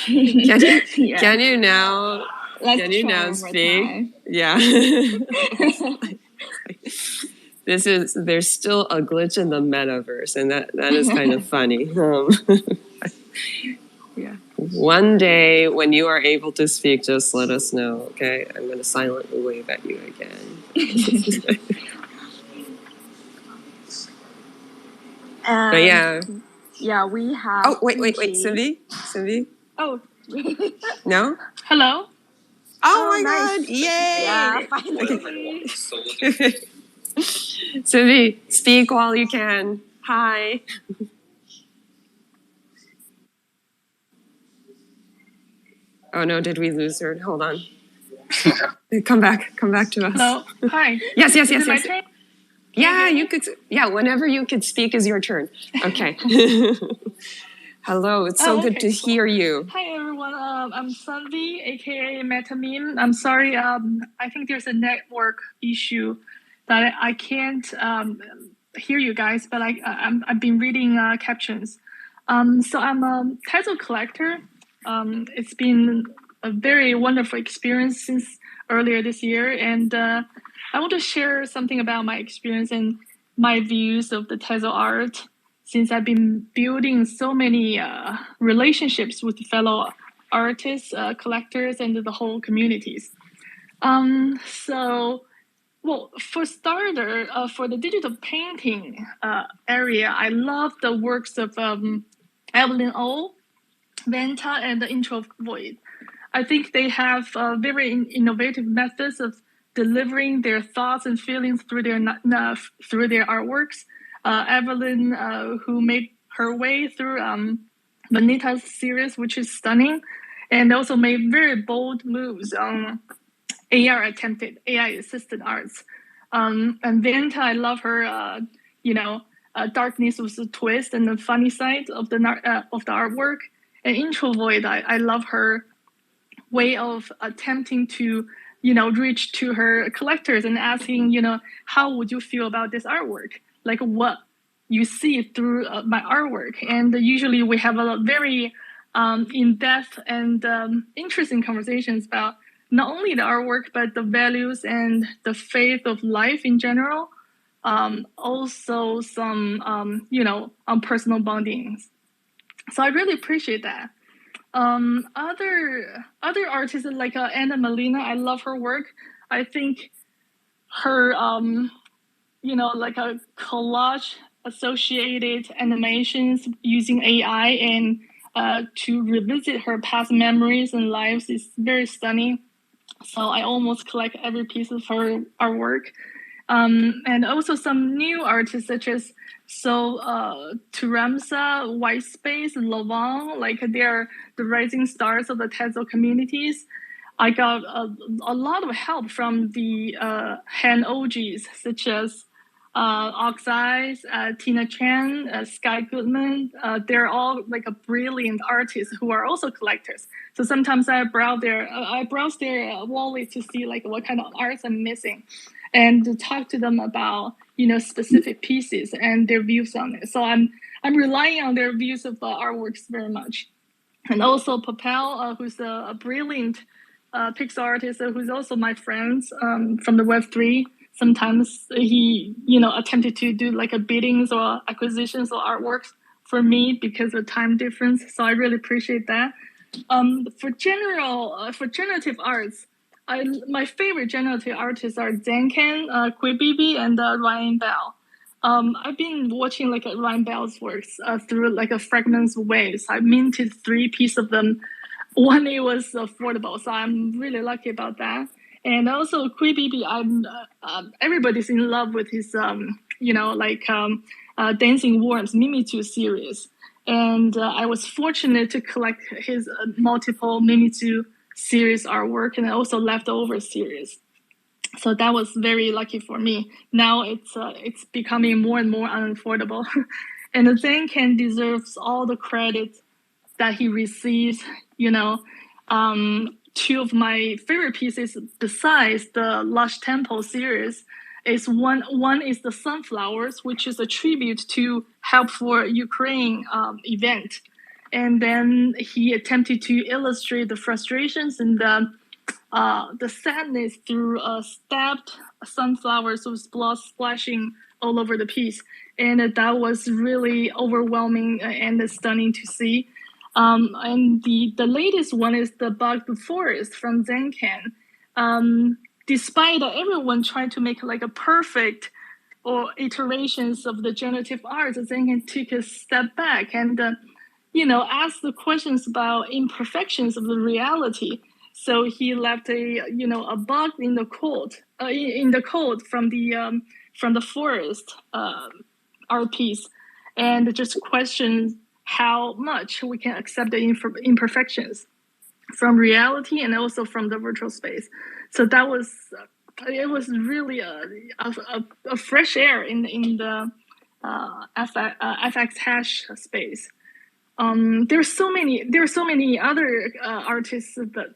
can you now speak? Yeah. There's still a glitch in the metaverse, and that is kind of funny. Yeah. One day when you are able to speak, just let us know, okay? I'm going to silently wave at you again. But yeah, we have. Oh, wait, Sunvi? Oh. No? Hello? Oh my nice. God! Yay! Yeah, finally. Okay. Sunvi, speak while you can. Hi. Oh no, did we lose her? Hold on. Come back to us. Hello? Hi. Yes. My turn? Yeah, you could. Yeah, whenever you could speak is your turn. Okay. Hello, it's so good to hear you. Hi everyone, I'm Sunvi, aka Metameme. I'm sorry, I think there's a network issue that I can't hear you guys, but I've been reading captions. So I'm a Tezos collector. It's been a very wonderful experience since earlier this year, and I want to share something about my experience and my views of the Tezos art, since I've been building so many relationships with fellow artists, collectors, and the whole communities. Well, for starter, for the digital painting area, I love the works of Evelyn O, Vanta, and the Intro Void. I think they have very innovative methods of delivering their thoughts and feelings through their artworks. Evelyn, who made her way through Vanita's series, which is stunning, and also made very bold moves on AI assisted arts. And Vanta, I love her. Darkness with a twist and the funny side of the artwork. And Intro Void, I love her way of attempting to reach to her collectors and asking, how would you feel about this artwork, like what you see through my artwork. And usually we have a very in-depth and interesting conversations about not only the artwork but the values and the faith of life in general. Also some on personal bondings. So I really appreciate that. Other artists like Anna Molina, I love her work. I think her like a collage associated animations using AI and to revisit her past memories and lives is very stunning. So I almost collect every piece of her artwork. And also some new artists such as Turamsa, Whitespace, Lovang, like they're the rising stars of the Tezos communities. I got a lot of help from the hand OGs such as Oxize, Tina Chan, Sky Goodman. They're all like a brilliant artists who are also collectors. So sometimes I browse their wallet to see like what kind of arts I'm missing, and to talk to them about specific pieces and their views on it. So I'm relying on their views of the artworks very much. And also Papel, who's a brilliant pixel artist, who's also my friend from the Web3. Sometimes he attempted to do like a biddings or acquisitions or artworks for me because of time difference. So I really appreciate that. For generative arts, my favorite generative artists are Zenkan, Quibibi, and Ryan Bell. I've been watching like Ryan Bell's works through like a fragments of waves. I minted 3 pieces of them. One, it was affordable, so I'm really lucky about that. And also Quibibi, everybody's in love with his Dancing Worms Mimitu series. And I was fortunate to collect his multiple Mimitu series artwork and also leftover series. So that was very lucky for me. Now it's becoming more and more unaffordable. And Zenkan deserves all the credit that he receives. 2 of my favorite pieces besides the Lush Temple series is one is the Sunflowers, which is a tribute to Help for Ukraine event. And then he attempted to illustrate the frustrations and the sadness through stabbed sunflowers with blood splashing all over the piece. And that was really overwhelming and stunning to see. And the latest one is the Bugged Forest from Zenkan. Despite everyone trying to make like a perfect or iterations of the generative arts, Zenkan took a step back and asked the questions about imperfections of the reality. So he left a bug in the code from the forest art piece, and just questioned how much we can accept the imperfections from reality and also from the virtual space. So that was it was really a fresh air in the FX hash space. There are so many other artists that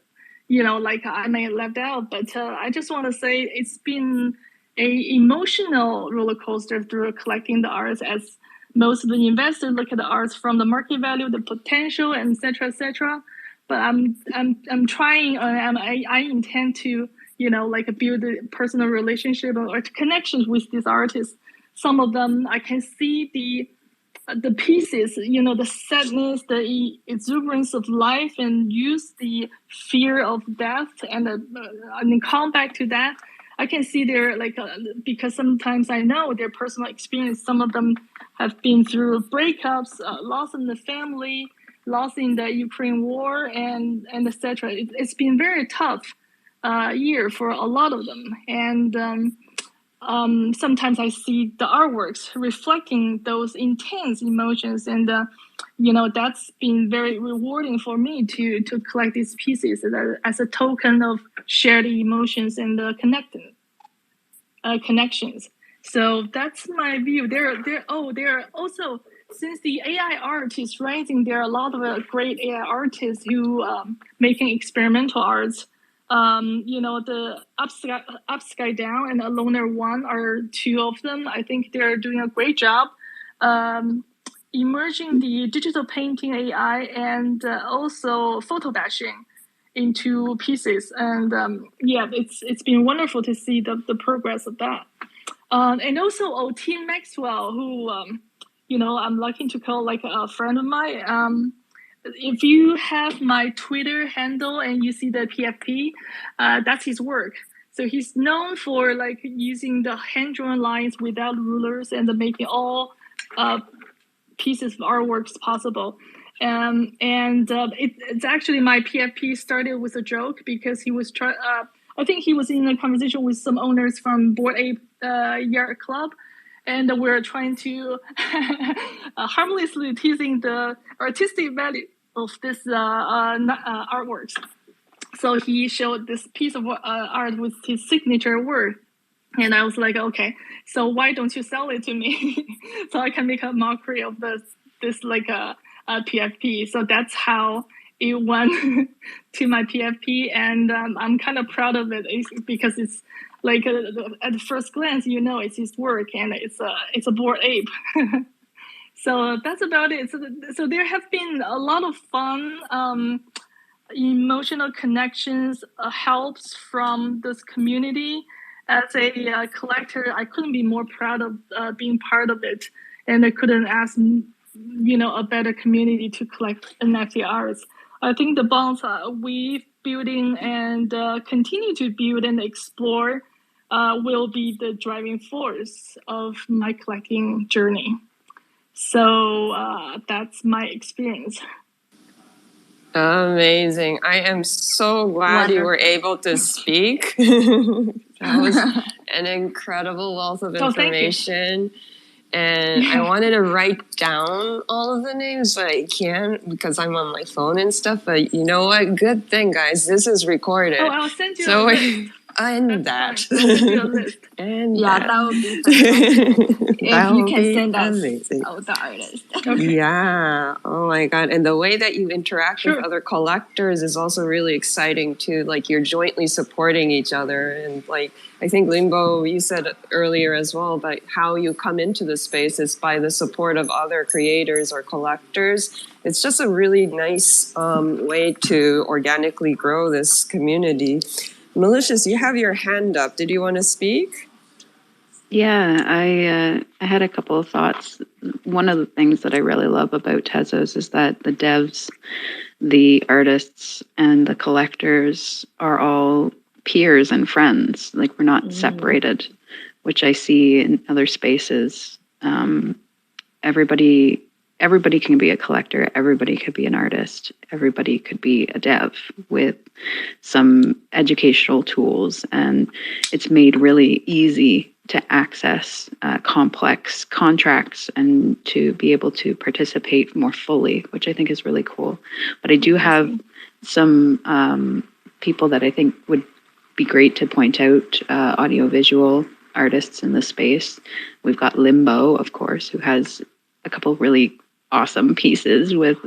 like I may have left out, but I just want to say it's been a emotional roller coaster through collecting the arts, as most of the investors look at the arts from the market value, the potential, and etc. etc. But I'm trying, I intend to build a personal relationship or connections with these artists. Some of them I can see the pieces, the sadness, the exuberance of life, and use the fear of death and come back to that. I can see their because sometimes I know their personal experience. Some of them have been through breakups, loss in the family, loss in the Ukraine war, and etc. It's been very tough year for a lot of them, and sometimes I see the artworks reflecting those intense emotions, and that's been very rewarding for me to collect these pieces as a token of shared emotions and connections. So that's my view. There are also, since the AI art is rising, there are a lot of great AI artists who making experimental arts. The Upside Down and Aloner One are two of them. I think they're doing a great job emerging the digital painting AI and also photo bashing into pieces. And it's been wonderful to see the progress of that. And also Tim Maxwell, who I'm lucky to call like a friend of mine. If you have my Twitter handle and you see the PFP, that's his work. So he's known for like using the hand-drawn lines without rulers and making all pieces of artworks possible. It's actually, my PFP started with a joke because he was I think he was in a conversation with some owners from Bored Ape Yacht Club, and we're trying to harmlessly teasing the artistic value of this artworks. So he showed this piece of art with his signature word. And I was like, okay, so why don't you sell it to me so I can make a mockery of this like a PFP. So that's how it went to my PFP, and I'm kind of proud of it because it's like at the first glance, it's his work, and it's a Bored Ape. So that's about it. So there have been a lot of fun, emotional connections, helps from this community. As a collector, I couldn't be more proud of being part of it, and I couldn't ask, a better community to collect NFT arts. I think the bonds we've building and continue to build and explore will be the driving force of my collecting journey. So that's my experience. Amazing. I am so glad you were able to speak. That was an incredible wealth of information. And I wanted to write down all of the names, but I can't because I'm on my phone and stuff. But you know what? Good thing, guys. This is recorded. Oh, I'll send you a list. And that. I'll send you a list. And that would be fantastic. If you can send us the artist. Yeah. Oh my God. And the way that you interact with other collectors is also really exciting too. Like you're jointly supporting each other. And like, I think Limbo, you said earlier as well, but how you come into the space is by the support of other creators or collectors. It's just a really nice way to organically grow this community. Malicious, you have your hand up. Did you want to speak? Yeah, I had a couple of thoughts. One of the things that I really love about Tezos is that the devs, the artists, and the collectors are all peers and friends. Like we're not separated, which I see in other spaces. Everybody can be a collector. Everybody could be an artist. Everybody could be a dev with some educational tools. And it's made really easy to access complex contracts and to be able to participate more fully, which I think is really cool. But I do have some people that I think would be great to point out, audiovisual artists in the space. We've got Limbo, of course, who has a couple of really awesome pieces with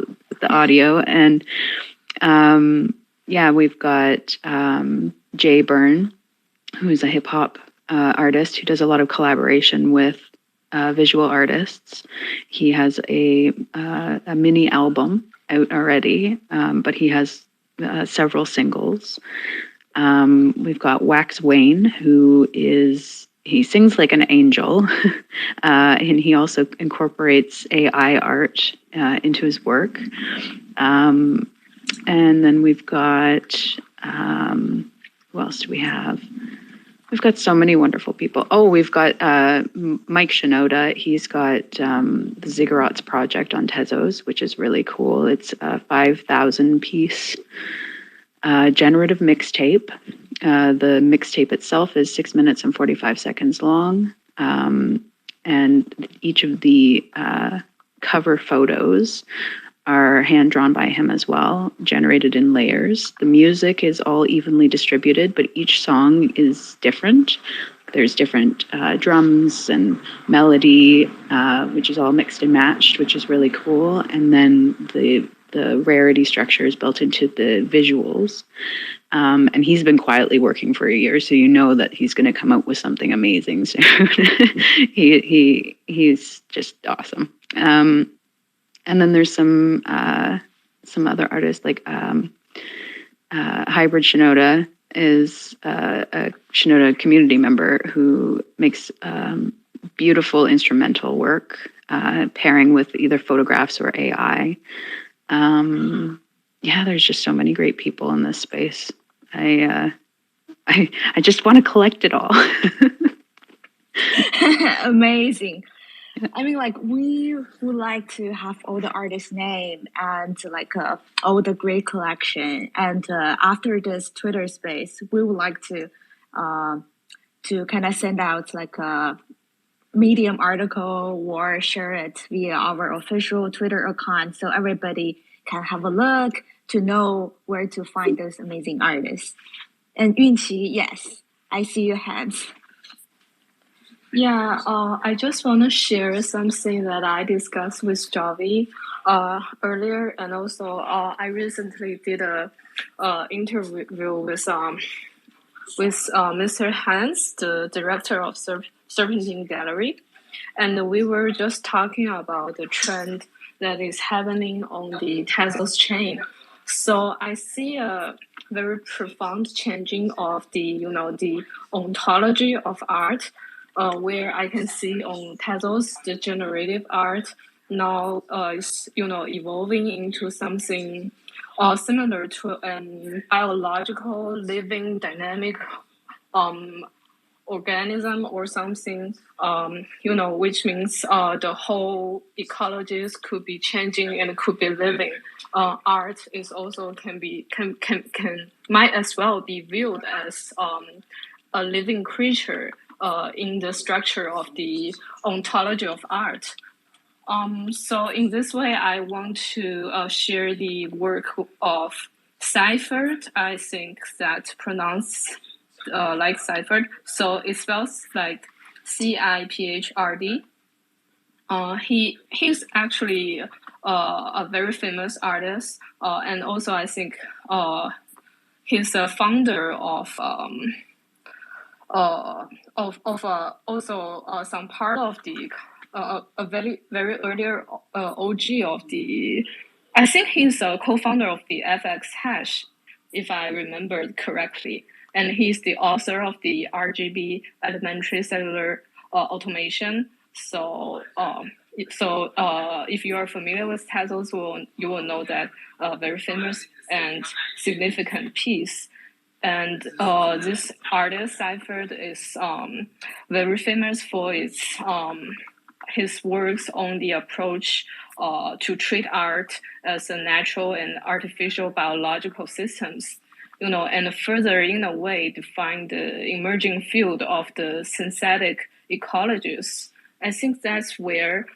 the audio. And we've got Jay Byrne, who's a hip hop artist who does a lot of collaboration with visual artists. He has a mini album out already, but he has several singles. We've got Wax Wayne, he sings like an angel, and he also incorporates AI art into his work. And then we've got, who else do we have? We've got so many wonderful people. Oh, we've got Mike Shinoda. He's got the Ziggurats project on Tezos, which is really cool. It's a 5,000 piece generative mixtape. The mixtape itself is 6 minutes and 45 seconds long. And each of the cover photos are hand drawn by him as well, generated in layers. The music is all evenly distributed, but each song is different. There's different drums and melody, which is all mixed and matched, which is really cool. And then the rarity structure is built into the visuals. And he's been quietly working for a year, so you know that he's going to come out with something amazing soon. He's just awesome. And then there's some other artists like Hybrid Shinoda is a Shinoda community member who makes beautiful instrumental work, pairing with either photographs or AI. Yeah, there's just so many great people in this space. I just want to collect it all. Amazing. I mean, like, we would like to have all the artists' name and like all the great collection. And after this Twitter space, we would like to kind of send out like a Medium article or share it via our official Twitter account, so everybody can have a look to know where to find those amazing artists. And Yunqi, yes, I see your hands. Yeah, I just want to share something that I discussed with Javi earlier, and also I recently did a interview with Mr. Hans, the director of Serpentine Gallery, and we were just talking about the trend that is happening on the Tezos chain. So I see a very profound changing of the ontology of art. Where I can see on Tezos, the generative art now is evolving into something similar to a biological, living, dynamic organism or something. Which means the whole ecologies could be changing and could be living. Art is also might as well be viewed as a living creature. In the structure of the ontology of art. So in this way, I want to share the work of Seifert. I think that pronounced like Seifert. So it spells like Ciphrd. He's actually a very famous artist, and also I think he's a founder of some part of the a very very earlier OG of the. I think he's a co-founder of the FX Hash, if I remember correctly, and he's the author of the RGB elementary cellular automation. So if you are familiar with Tezos, you will know that very famous and significant piece. And this artist, Seifert, is very famous for his works on the approach to treat art as a natural and artificial biological systems, and further, in a way, define the emerging field of the synthetic ecologies. I think that's where,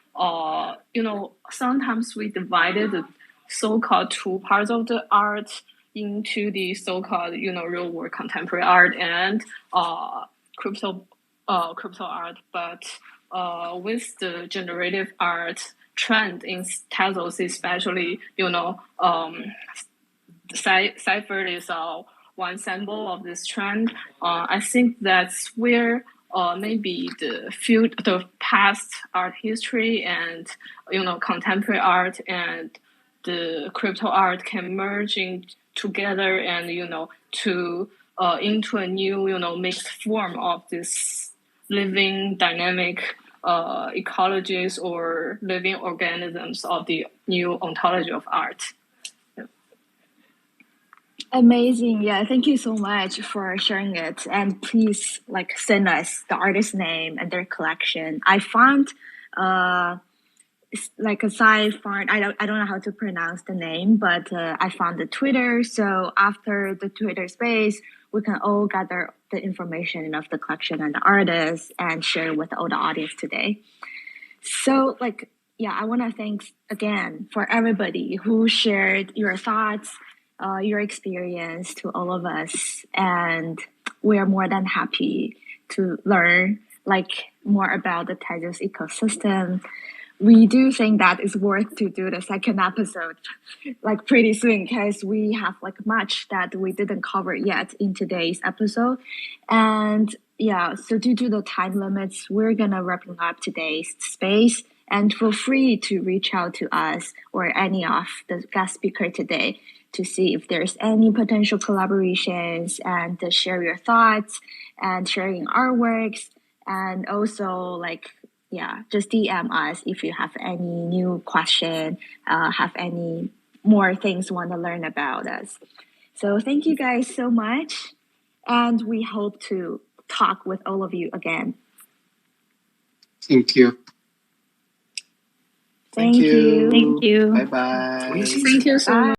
sometimes we divided the so-called two parts of the art into the so-called, real world contemporary art and crypto art. But with the generative art trend in Tezos, especially, Seifert is one symbol of this trend. I think that's where maybe the past art history and contemporary art and the crypto art can merge together and to into a new mixed form of this living dynamic ecologies or living organisms of the new ontology of art. Amazing. Yeah, thank you so much for sharing it. And please send us the artist name and their collection. I found aside from I don't know how to pronounce the name, but I found the Twitter. So after the Twitter space, we can all gather the information of the collection and the artists and share with all the audience today. So I want to thank again for everybody who shared your thoughts, your experience to all of us, and we are more than happy to learn more about the Tezos ecosystem. We do think that it's worth to do the second episode pretty soon because we have much that we didn't cover yet in today's episode. And yeah, so due to the time limits, we're gonna wrapping up today's space, and feel free to reach out to us or any of the guest speaker today to see if there's any potential collaborations and to share your thoughts and sharing artworks, and also just DM us if you have any new question, have any more things want to learn about us. So thank you guys so much, and we hope to talk with all of you again. Thank you. Thank you. Thank you. Bye bye. Thank you so much.